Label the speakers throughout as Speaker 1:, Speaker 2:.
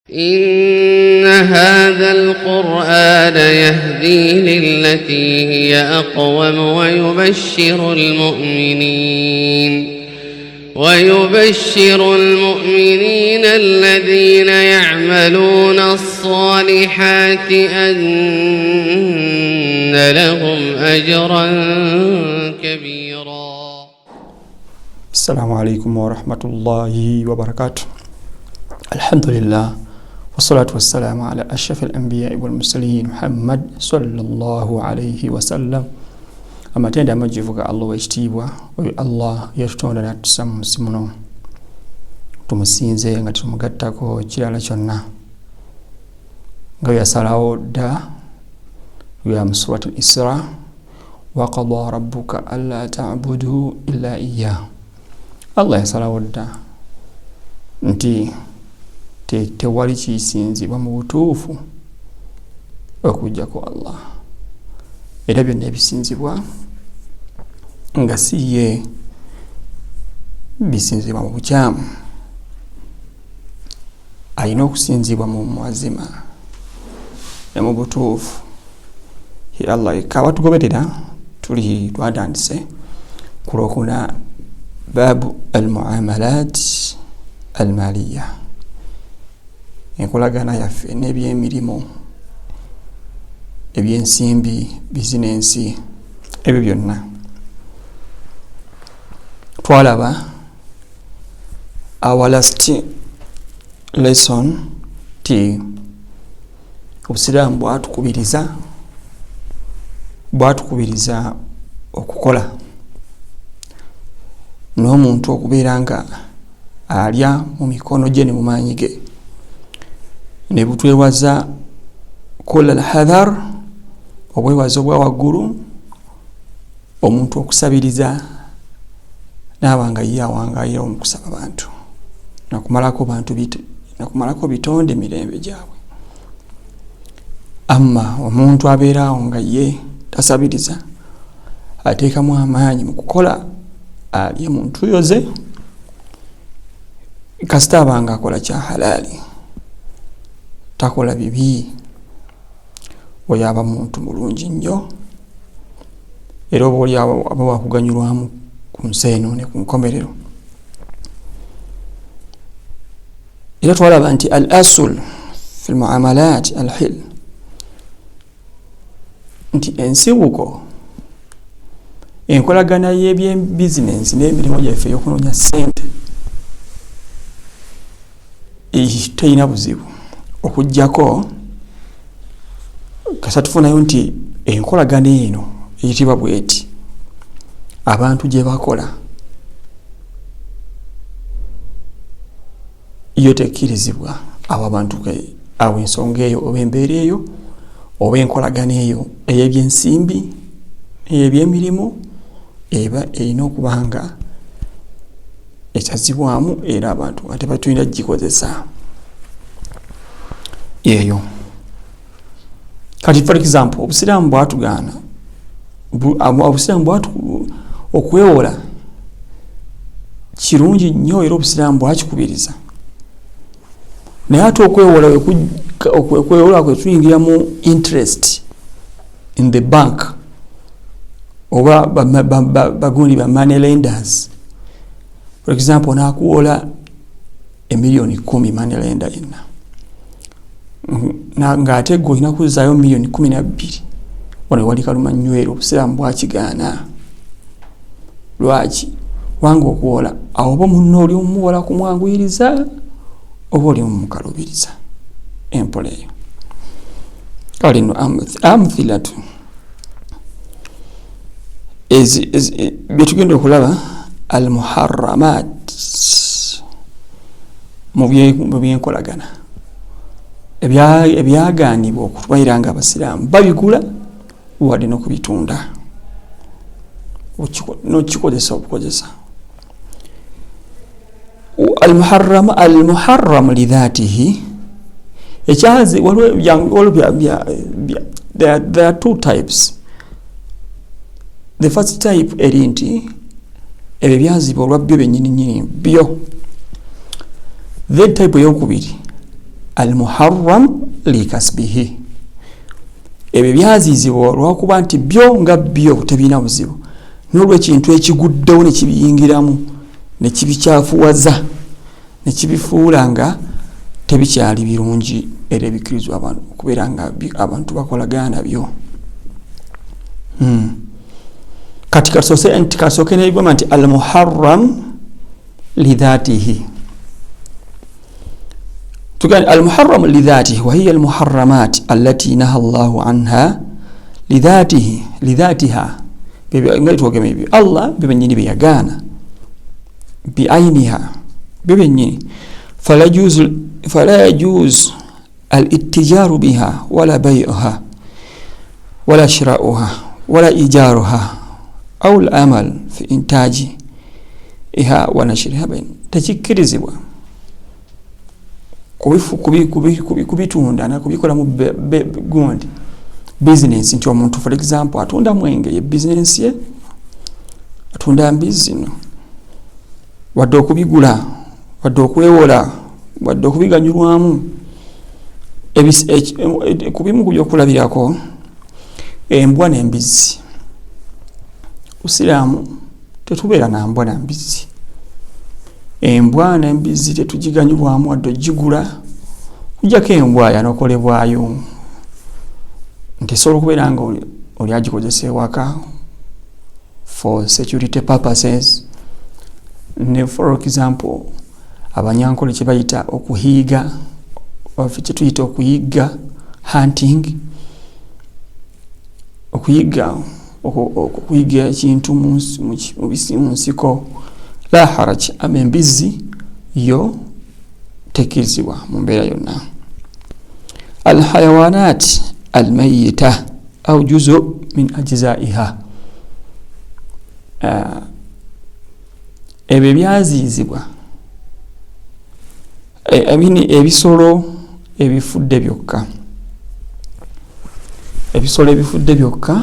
Speaker 1: إن هذا القرآن يهدي للتي هي أقوم ويبشر المؤمنين الذين يعملون الصالحات أن لهم أجرا كبيرا.
Speaker 2: السلام عليكم ورحمة الله وبركاته. الحمد لله والصلاة والسلام على أشرف الأنبياء والمرسلين محمد صلى الله عليه وسلم. amatenda amajivuga Allah wekitiibwa oyo Allah yetutonda natussa mu nsi muno tumusinze nga tumugattako kirala kyonna nga yasalawo dda ya Suratul Isra wa qada rabbuka alla ta'budu illa iyyah. Allah yasalawo dda nti tewali kisinzibwa mu butuufu okujjako Allah, era byonna ebisinzibwa nga si ye bisinzibwa mu bukyamu, alina okusinzibwa mu mazima ne mu butuufu. Allah kawatugoberera tuli twatandise kulokuna babu al-muamalat al-maliya, enkolagana yaffe n'ebyemirimu ebyensimbi bizinensi ebyo byonna twalaba. Our last lesson ti obusiraamu bwatukubiriza okukola n'omuntu okubeera nga alya mu mikono gye ne mu maanyi ge, ne butwewaza kola al-hadhar, obwewazo obwa waggulu, omuntu okusabiriza n'abanga ye awangayira mu kusaba bantu nakumalako bitonde emirembe gyabwe. Amma omuntu abeerawo nga ye tasabiriza, ateekamu amaanyi mu kukola, alye mu ntuuyo ze kasita abanga akola kya halaali, takola bibi, oyo aba muntu mulungi nnyo, era oba oli aba wakuganyulwamu ku nsi eno ne ku nkomerero. Era twalaba nti al-asul fi al-muamalat al-hil, nti ensibuko, enkolagana y'ebyebizinensi n'emirimu gyaffe ey'okunoonya ssente teyina buzibu okuggyako kasa tufunayo nti enkolagana eno eyitibwa bweti, abantu gye bakola yo tekkirizibwa. Abo abantu awo ensonga eyo oba embeera eyo oba enkolagana eyo ey'ebyensimbi ey'ebyemirimu eba erina okuba nga ekyazibwamu, era abantu nga tebatulina gikozesa eyo. Kati for example, obusiraamu bwatugaana, obusiraamu okwewola kirungi nnyo, era obusiraamu bwakikubiriza. Naye ate okwewola kwe tuyingira mu interest in the bank oba bagundi ba money lenders. For example, nakuwola emiliyoni 10 money lender yenna, nga ate gwe olina kuzaayo miliyoni 12, wano wali kalumanywero. Obusiraamu bwakigaana. Lwaki? Wanga okuwola awo oba munno oli omuwola kumwanguyiriza oba oli mumukalubiriza empola eyo. Kale no amthilatu byetugenda okulaba al-muharramat mu byenkolagana ebyagaanibwa okutubayira nga abasiraamu babigula wadde n'okubitunda n'okikozesa obukozesa. Al-muharram lidhatihi, ekyazi there are two types. The first type eri nti ebyo byazibwa olwa byo bennyini byo. The type ey'okubiri almuharram likasbihi, ebyo byazizibwa olwakuba nti byo nga byo tebina buzibu, n'olwekintu ekiguddewo ne kibiyingiramu ne kibikyafuwaza ne kibifuula nga tebikyali birungi era ebikirizwa abantu okubeera nga abantu bakolagana byo. Kati kasooke n'ebigamba nti almuharram lidhatihi. تقال المحرم لذاته وهي المحرمات التي نهى الله عنها لذاتها الله ببنيني بيغانا بعينها ببنيني فلا يجوز الاتجار بها ولا بيعها ولا شراؤها ولا إيجارها أو العمل في إنتاجها ونشرها بين تجكرزوا kubitunda na kubikola mu gundi business nti omuntu for example atunda mwenge ye business ye atunda mbizino wadde okubigula wadde okwewola wadde okubiganyulwamu kubimu kubyokulabirako embwa n'embizi. Usiraamu tetubeera na mbwa na mbizi. Embwa n'embizi tetugiganyulwamu wadde ogigula kujjako embwa yanokolebwayo nti esobola okubeera nga oli agikozesa ewaka for security purposes ne for example abanyankole kye bayita okuhiiga oba kye tuyita okuyiga hunting, okuyiga ekintu mu nsiko la haraj. Embizi yo tekirizibwa mu mbeera yonna. Alhayawanat almayita au juzu min ajzaiha, ebyo byazizibwa ebisolo ebifudde byokka. Ebisolo ebifudde byokka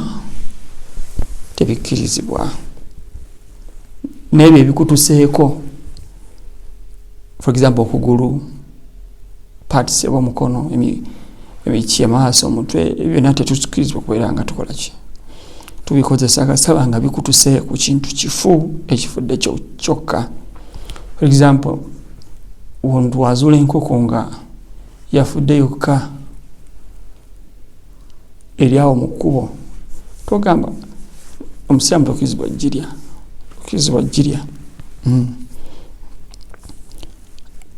Speaker 2: tebikirizibwa, n'ebyo ebikutuseeko for example okugulu, parts omukono, emiki, amaaso, omutwe, byonna tetukirizibwa kubeera nga tukola ki tubikozesa kasaba nga bikutuse ku kintu kifu ekifudde kyokka. For example omuntu wazuula enkoko nga yafudde yokka eri awo mu kkubo, togamba omusiramu tokirizibwa girya.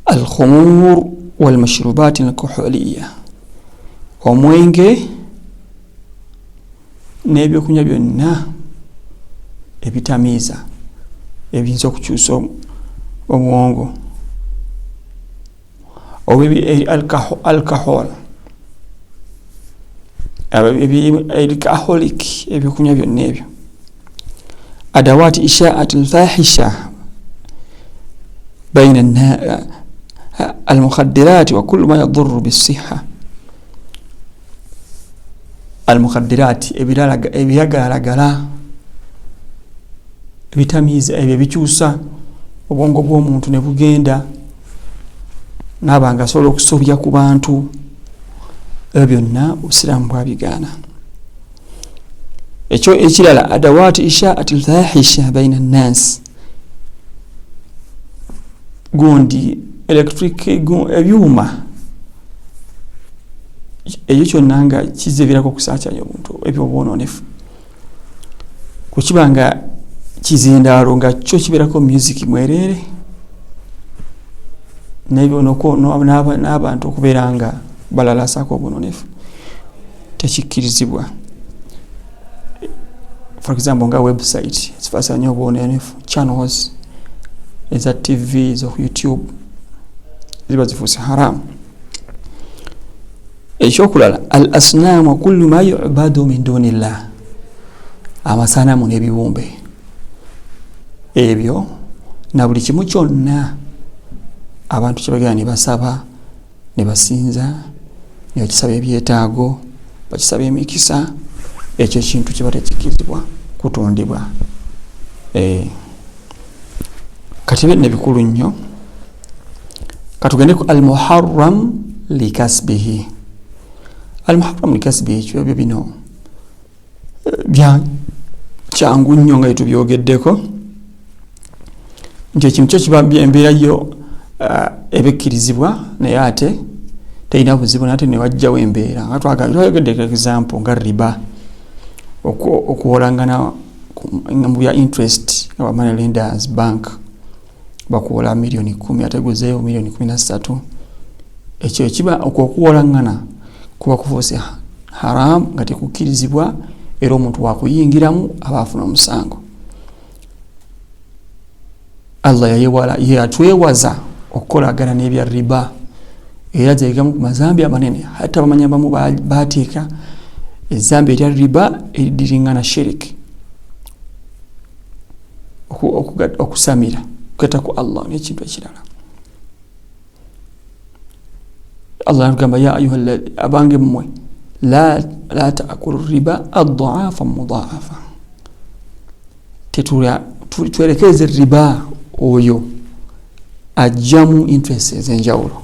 Speaker 2: Alkhumur walmashrubat alkoholiya, omwenge n'ebyokunywa byonna ebitamiiza ebiyinza okukyusa obwongo, alcohol alcoholic, ebyokunywa byonna ebyo. Adawati ishaat alfahisha baina المخدرات وكل ما يضر بالصحة. المخدرات ebiragala ebitamiiza ebyo bikyusa obwongo bw'omuntu ne bugenda n'abanga asobola okusobya ku bantu, ebyo byonna Obusiraamu bwabigaana. Ekyo ekirala adawati ishaat alfahisha baina nnas, gundi electric ebyuma ekyo kyonna nga kizevirako okusaacanya omuntu ebyobwononefu, kukibanga kizindaalo nga kyo kibeerako music mwereere n'abantu okubeera nga balalasaako obwononefu tekikirizibwa. For example nga website zifaasanya obwononefu, channels eza TV eza YouTube ziba zifuuse haramu. Ekyokulala al asnam wa kullu ma yu'badu min dunillah, amasanamu n'ebiwumbe ebyo na buli kimu kyonna abantu kyebagenda ne basaba ne basinza ne bakisaba ebyetaago bakisaba emikisa, ekyo kintu kiba tekikirizibwa kutundibwa. Kati bino bikulu nnyo. Katugende ku al muharram likasbihi. Al-muharram likasbihi kyebyo bino bya kyangu nnyo nga tubyogeddeko nti ekintu kyo kiba embeera yo ebikkirizibwa naye ate terina buzibu nate ne wajjawo embeera nga twayogeddeko example nga riba okuwolangana mu bya interest nga money lenders bank bakuwola $10,000 ate guzeeyo $13,000 ekyo kiba okuwolangana kuba kufuuse haram nga tekukkirizibwa era omuntu wakuyingiramu aba afuna omusango. Allah yatwewaza okukolagana n'ebya riba era zegamu ku mazambi amanene hata bamanya bamu bateeka ezambi erya riba eriringana shiriki okusamira okugata ku Allah n'ekintu ekirala. Allah agamba ya ayuha abange mmwe la taakulu riba adhaafa mudhaafa, twerekeze riba oyo ajjamu interest ez'enjawulo.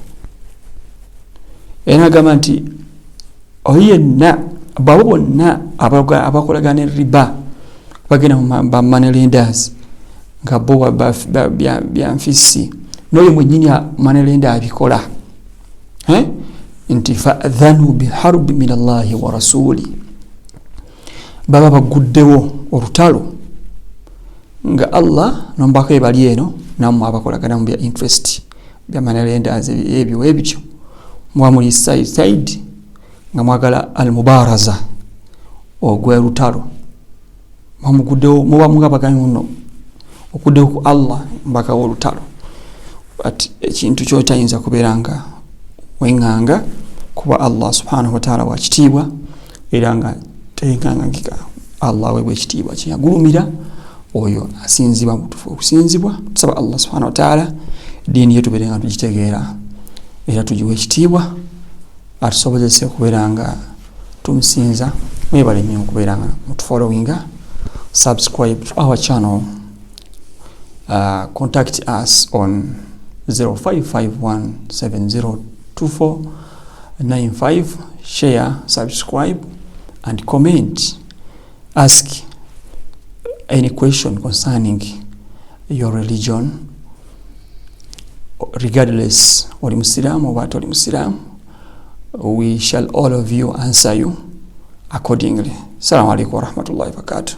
Speaker 2: Era agamba nti oyenna babo bonna abakolagana riba bagenda mu money lenders nga bo byanfisi n'oyo mwennyini money lender abikola nti fa'adhanu biharbi min Allahi wa rasuli, baba baguddewo olutalo nga Allah nombaka ebali eno namwe abakolagana mu bya interest bya money lenders ebyo mwamuli side nga mwagala al-mubaraza ogwe lutalo mwamuguddewo muba mugabaganya nno okuddewo ku Allah mbaka olutalo ati ekintu kyotayinza kubeeranga wenganga kuba Allah subhanahu wa ta'ala wa kitiibwa era nga tenkangangika Allah wewe kitiibwa kyagulumira oyo asinzibwa mutufu okusinzibwa. Tusaba Allah subhanahu wa ta'ala dini yetu berenga tugitegeera era tujiwe ekitiibwa atusobozese okubeeranga tumusinza. Mwebale nnyo okubeeranga mutufollowinga. Subscribe to our channel. Contact us on 0551702495. Share, subscribe and comment. Ask any question concerning your religion, regardless of Muslim or what Muslim. We shall all of you answer you accordingly. Assalamu alaikum wa rahmatullahi wa barakatuh.